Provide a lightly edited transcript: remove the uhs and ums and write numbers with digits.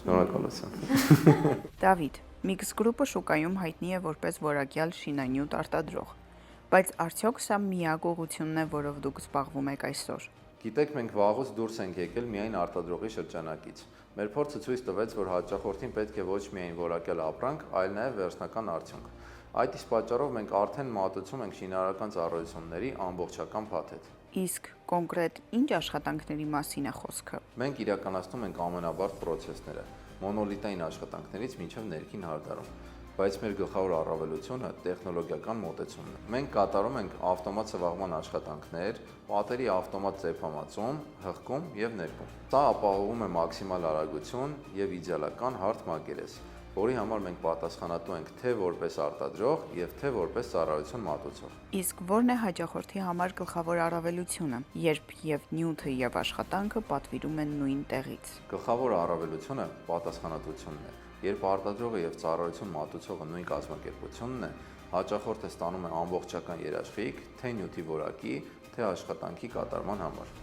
Շնորհակալություն։ Դավիթ, Mix Group-ը շուկայում հայտնի է որպես որակյալ շինանյութ արտադրող, բայց արդյոք սա միակ ուղղությունն է, որով դուք զբաղվում եք այսօր։ Գիտեք, մենք վաղուց դուրս ենք եկել միայն արտադրողի շրջանակից։ Մեր փորձը ցույց տվեց, որ հաճախորդին պետք է ոչ միայն որակյալ ապրանք, այլ նաև վերջնական արդյունք։ Այդ իսկ պատճառով մենք արդեն մատուցում ենք շինարարական ծառայությունների ամբողջական փաթեթ։ Իսկ կոնկրետ ինչ աշխատանքների մասին է խոսքը։ Մենք իրականացնում ենք ամենաբարդ պրոցեսները՝ մոնոլիտային աշխատանքներից մինչև ներքին հարդարում։ Բայց մեր գլխավոր առավելությունը տեխնոլոգիական մոտեցումն է։ Մենք կատարում ենք ավտոմատ սվաղման աշխատանքներ, պատերի ավտոմատ ծեփամածում, հղկում եւ ներկում։ Սա ապահովում է մաքսիմալ արագություն եւ իդեալական հարթ մակերես, որի համար մենք պատասխանատու ենք թե որպես արտադրող եւ թե որպես ծառայություն մատուցող։ Իսկ ո՞րն է հաճախորդի համար գլխավոր առավելությունը, երբ եւ նյութը եւ աշխատանքը պատվիրում են նույն տեղից։ Գլխավոր առավելությունը պատասխանատվությունն է։ Երբ արտադրողը եւ ծառայություն մատուցողը նույն կազմակերպությունն է, հաճախորդը ստանում է ամբողջական երաշխիք թե նյութի որակի, թե աշխատանքի կատարման համար։